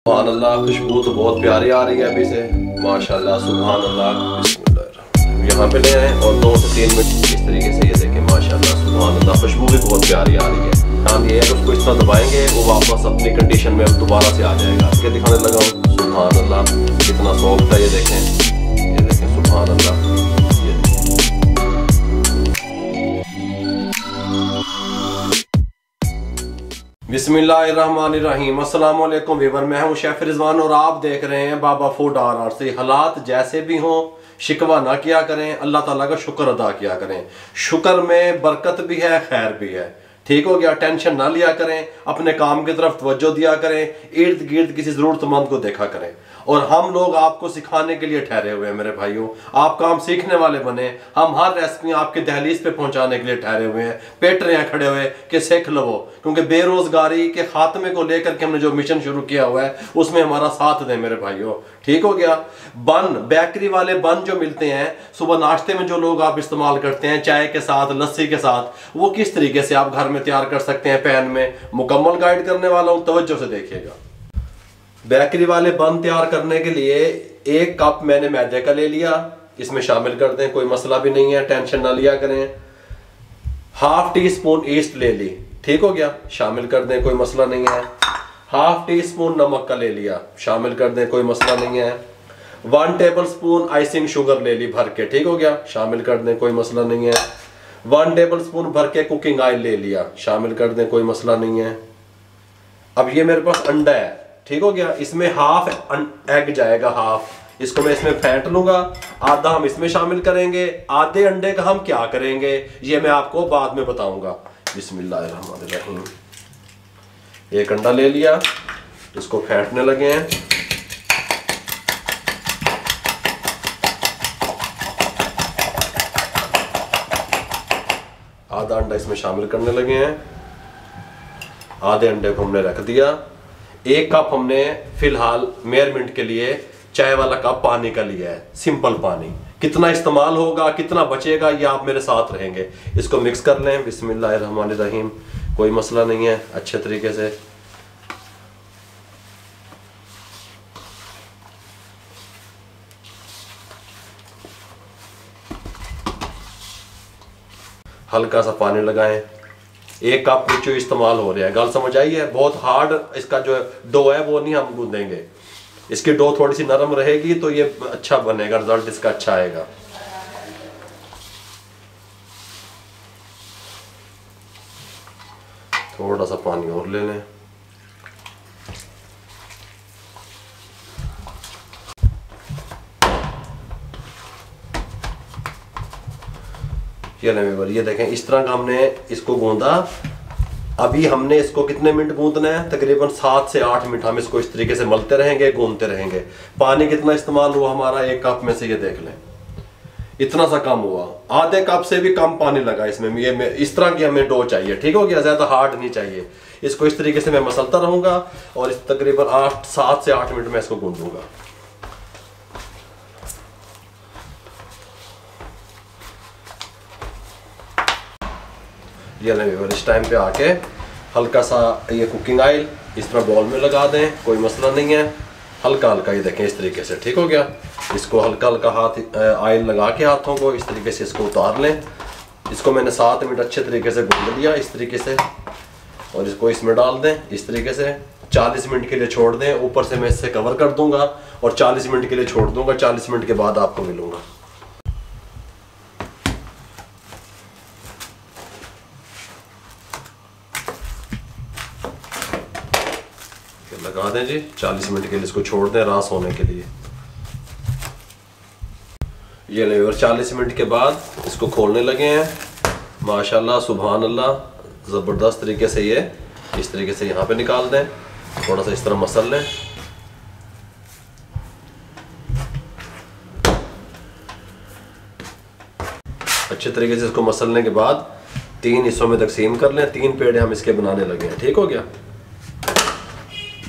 सुभान अल्लाह, खुशबू तो बहुत प्यारी आ रही है अभी से, माशाल्लाह। सुभान अल्लाह, बिस्मिल्लाह। यहाँ पे ले आए और 2 से 3 मिनट इस तरीके से, ये देखें माशाल्लाह, सुभान अल्लाह, खुशबू भी बहुत प्यारी आ रही है। काम ये है कि उसको इस तरह दबाएंगे, वो वापस अपनी कंडीशन में दोबारा से आ जाएगा। इसके दिखाने लगा हूँ, सुभान अल्लाह, कितना सॉफ्ट है, ये देखें सुभान अल्लाह। बिस्मिल्लाहिर्रहमानिर्रहीम। अस्सलाम वालेकुम वीवर, मैं हूं शेफ रिजवान और आप देख रहे हैं बाबा फूड RR से। हालात जैसे भी हों, शिकवा ना किया करें, अल्लाह ताला का शुक्र अदा किया करें। शुक्र में बरकत भी है, खैर भी है। ठीक हो गया, टेंशन ना लिया करें, अपने काम की तरफ तवज्जो दिया करें, इर्द गिर्द किसी जरूरतमंद को देखा करें। और हम लोग आपको सिखाने के लिए ठहरे हुए हैं मेरे भाइयों, आप काम सीखने वाले बने। हम हर रेसिपी आपके दहलीज पे पहुंचाने के लिए ठहरे हुए हैं, पेट रहे हैं खड़े हुए कि सीख लो, क्योंकि बेरोजगारी के खात्मे को लेकर के हमने जो मिशन शुरू किया हुआ है उसमें हमारा साथ दें मेरे भाइयों। ठीक हो गया। बन, बेकरी वाले बन जो मिलते हैं सुबह नाश्ते में, जो लोग आप इस्तेमाल करते हैं चाय के साथ, लस्सी के साथ, वो किस तरीके से आप घर में तैयार कर सकते हैं पैन में, मुकम्मल गाइड करने वाला हूं, तवज्जो से देखिएगा। बेकरी वाले बन तैयार करने के लिए 1 कप मैंने मैदे का ले लिया, इसमें शामिल कर दें, कोई मसला भी नहीं है, टेंशन ना लिया करें। ½ टीस्पून ईस्ट ले ली, ठीक हो गया, शामिल कर दें, कोई मसला नहीं है। ½ टीस्पून नमक का ले लिया, शामिल कर दें, कोई मसला नहीं है। 1 टेबलस्पून आइसिंग शुगर ले ली भर के, ठीक हो गया, शामिल कर दें, कोई मसला नहीं है। 1 टेबलस्पून भर के कुकिंग ऑयल ले लिया, शामिल कर दें, कोई मसला नहीं है। अब ये मेरे पास अंडा है, ठीक हो गया, इसमें ½ एग जाएगा, ½ इसको मैं इसमें फेंट लूंगा, आधा हम इसमें शामिल करेंगे। आधे अंडे का हम क्या करेंगे ये मैं आपको बाद में बताऊंगा। बिस्मिल्लाहिर्रहमानिर्रहीम। 1 अंडा ले लिया, इसको फेंटने लगे हैं। आधा अंडा इसमें शामिल करने लगे हैं। आधे अंडे को हमने रख दिया। 1 कप हमने फिलहाल मेजरमेंट के लिए चाय वाला कप पानी का लिया है, सिंपल पानी। कितना इस्तेमाल होगा, कितना बचेगा, ये आप मेरे साथ रहेंगे। इसको मिक्स कर लें, बिस्मिल्लाहिर्रहमानिर्रहीम, कोई मसला नहीं है, अच्छे तरीके से। हल्का सा पानी लगाएं। 1 कप जो इस्तेमाल हो रहा है, गल समझ आई है। बहुत हार्ड इसका जो डो है वो नहीं हम गूंदेंगे, इसकी डो थोड़ी सी नरम रहेगी तो ये अच्छा बनेगा, रिजल्ट इसका अच्छा आएगा। थोड़ा सा पानी और ले लें। ये देखें, इस तरह का हमने इसको गूंदा। अभी हमने इसको कितने मिनट गूंदना है, तकरीबन 7 से 8 मिनट हम इसको इस तरीके से मलते रहेंगे, गूंदते रहेंगे। पानी कितना इस्तेमाल हुआ हमारा 1 कप में से, ये देख लें, इतना सा कम हुआ। आधे कप से भी कम पानी लगा इसमें। ये इस तरह की हमें डो चाहिए, ठीक हो गया, ज्यादा हार्ड नहीं चाहिए। इसको इस तरीके से मैं मसलता रहूंगा और इस तकरीबन 7 से 8 मिनट में इसको गूंदूंगा। ये इस टाइम पे आके हल्का सा ये कुकिंग ऑयल इस तरह बॉल में लगा दें, कोई मसला नहीं है। हल्का हल्का, ये देखें, इस तरीके से, ठीक हो गया। इसको हल्का हल्का हाथ ऑयल लगा के हाथों को इस तरीके से इसको उतार लें। इसको मैंने 7 मिनट अच्छे तरीके से गूंद लिया इस तरीके से, और इसको इसमें डाल दें इस तरीके से। 40 मिनट के लिए छोड़ दें, ऊपर से मैं इससे कवर कर दूंगा और 40 मिनट के लिए छोड़ दूंगा। 40 मिनट के बाद आपको मिलूंगा। लगा दें जी, 40 मिनट के लिए इसको छोड़ दें रास होने के लिए। ये ले, और 40 मिनट के बाद इसको खोलने लगे हैं। माशाल्लाह, सुभान अल्लाह, ज़बरदस्त तरीके से ये इस तरीके से यहाँ पे निकाल दें। थोड़ा सा इस तरह मसल लें। अच्छे तरीके से इसको मसलने के बाद 3 हिस्सों में तकसीम कर लें। 3 पेड़े हम इसके बनाने लगे हैं, ठीक हो गया।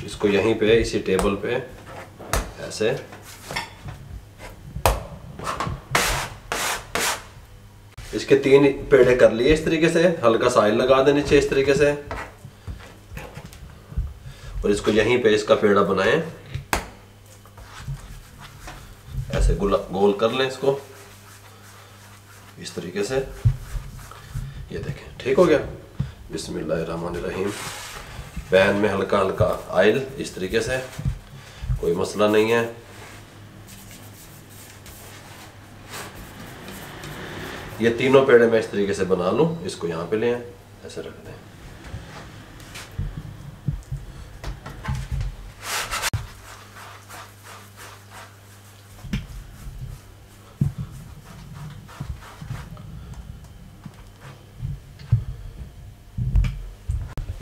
इसको यहीं पे इसी टेबल पे ऐसे इसके 3 पेड़े कर लिए इस तरीके से। हल्का सा ऑयल लगा दें नीचे इस तरीके से, और इसको यहीं पे इसका पेड़ा बनाएं, ऐसे गोल कर लें इसको इस तरीके से। ये देखें ठीक हो गया। बिस्मिल्लाहिर्रहमानिर्रहीम। पैन में हल्का हल्का ऑयल इस तरीके से, कोई मसला नहीं है। ये तीनों पेड़े मैं इस तरीके से बना लूं, इसको यहाँ पे ले आए, ऐसे रख दें।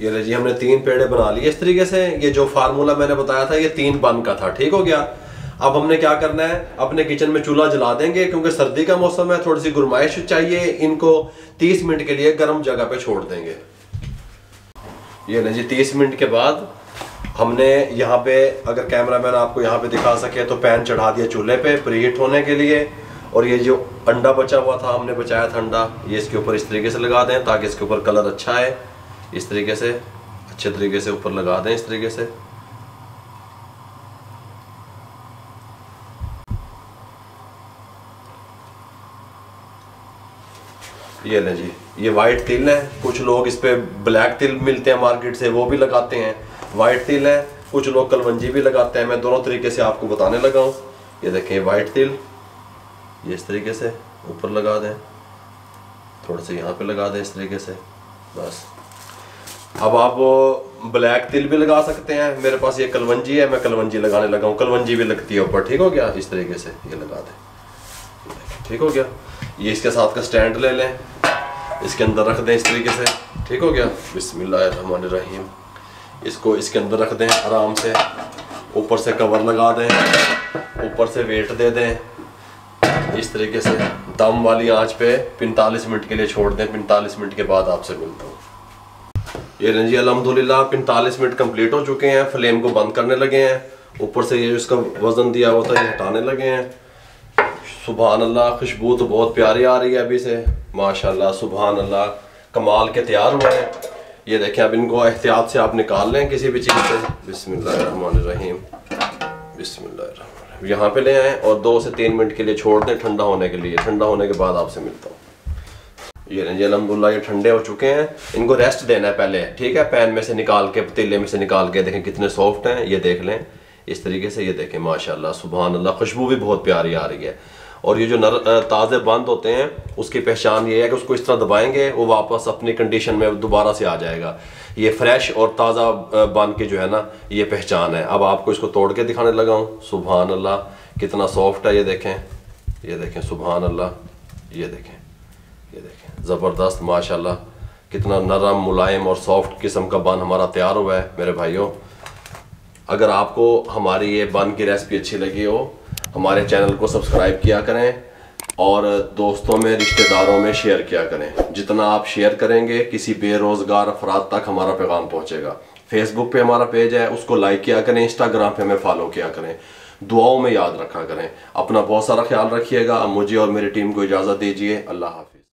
ये ले जी, हमने 3 पेड़े बना लिए इस तरीके से। ये जो फार्मूला मैंने बताया था ये 3 बन का था, ठीक हो गया। अब हमने क्या करना है, अपने किचन में चूल्हा जला देंगे क्योंकि सर्दी का मौसम है, थोड़ी सी गुरमाइश चाहिए। इनको 30 मिनट के लिए गर्म जगह पे छोड़ देंगे। ये ले जी, 30 मिनट के बाद हमने यहाँ पे, अगर कैमरामैन आपको यहाँ पे दिखा सके तो पैन चढ़ा दिया चूल्हे पे प्रीहीट होने के लिए। और ये जो अंडा बचा हुआ था, हमने बचाया था अंडा, ये इसके ऊपर इस तरीके से लगा दें ताकि इसके ऊपर कलर अच्छा है। इस तरीके से अच्छे तरीके से ऊपर लगा दें इस तरीके से। ये लें जी, ये वाइट तिल है। कुछ लोग इस पे ब्लैक तिल मिलते हैं मार्केट से, वो भी लगाते हैं। वाइट तिल है, कुछ लोग कलवंजी भी लगाते हैं। मैं दोनों तरीके से आपको बताने लगा हूँ। ये देखें वाइट तिल, ये इस तरीके से ऊपर लगा दें, थोड़ा सा यहाँ पे लगा दें इस तरीके से, बस। अब आप ब्लैक तिल भी लगा सकते हैं। मेरे पास ये कलवंजी है, मैं कलवंजी लगाने लगा हूँ। कलवंजी भी लगती है ऊपर, ठीक हो गया। इस तरीके से ये लगा दें, ठीक हो गया। ये इसके साथ का स्टैंड ले लें, इसके अंदर रख दें इस तरीके से, ठीक हो गया। बिस्मिल्लाहिर्रहमानिर्रहीम। इसको इसके अंदर रख दें आराम से, ऊपर से कवर लगा दें, ऊपर से वेट दे दें इस तरीके से। दम वाली आंच पे 45 मिनट के लिए छोड़ दें। 45 मिनट के बाद आपसे मिलता हूँ। ये रंजी अल्हम्दुलिल्लाह 45 मिनट कंप्लीट हो चुके हैं। फ्लेम को बंद करने लगे हैं। ऊपर से ये इसका वजन दिया हुआ था ये हटाने लगे हैं। सुभान अल्लाह, खुशबू तो बहुत प्यारी आ रही है अभी से, माशाल्लाह सुभान अल्लाह, कमाल के तैयार हुए हैं। ये देखें, अब इनको एहतियात से आप निकाल लें किसी भी चीज़ से। बिस्मिल्लाहिर्रहमानिर्रहीम, बिस्मिल्लाहिर्रहमानिर्रहीम। यहाँ पे ले आएँ और 2 से 3 मिनट के लिए छोड़ दें ठंडा होने के लिए। ठंडा होने के बाद आपसे मिलता हूँ। ये रंजी अल्हम्दुलिल्लाह ये ठंडे हो चुके हैं। इनको रेस्ट देना है पहले, ठीक है। पैन में से निकाल के, पतीले में से निकाल के देखें कितने सॉफ्ट हैं, ये देख लें इस तरीके से। ये देखें माशाल्लाह सुभान अल्लाह, खुशबू भी बहुत प्यारी आ रही है। और ये जो ताज़े बंद होते हैं उसकी पहचान ये है कि उसको इस तरह दबाएंगे, वो वापस अपनी कंडीशन में दोबारा से आ जाएगा। ये फ्रेश और ताज़ा बन के जो है ना, ये पहचान है। अब आपको इसको तोड़ के दिखाने लगा हूँ। सुभान अल्लाह कितना सॉफ्ट है, ये देखें, ये देखें सुभान अल्लाह, ये देखें, ये देखें ज़बरदस्त माशाल्लाह, कितना नरम मुलायम और सॉफ्ट किस्म का बन हमारा तैयार हुआ है मेरे भाइयों। अगर आपको हमारी ये बन की रेसिपी अच्छी लगी हो, हमारे चैनल को सब्सक्राइब किया करें और दोस्तों में, रिश्तेदारों में शेयर किया करें। जितना आप शेयर करेंगे किसी बेरोज़गार अफराद तक हमारा पैगाम पहुँचेगा। फेसबुक पे हमारा पेज है, उसको लाइक किया करें। इंस्टाग्राम पे हमें फॉलो किया करें। दुआओं में याद रखा करें। अपना बहुत सारा ख्याल रखिएगा। मुझे और मेरी टीम को इजाज़त दीजिए। अल्लाह हाफ़िज़।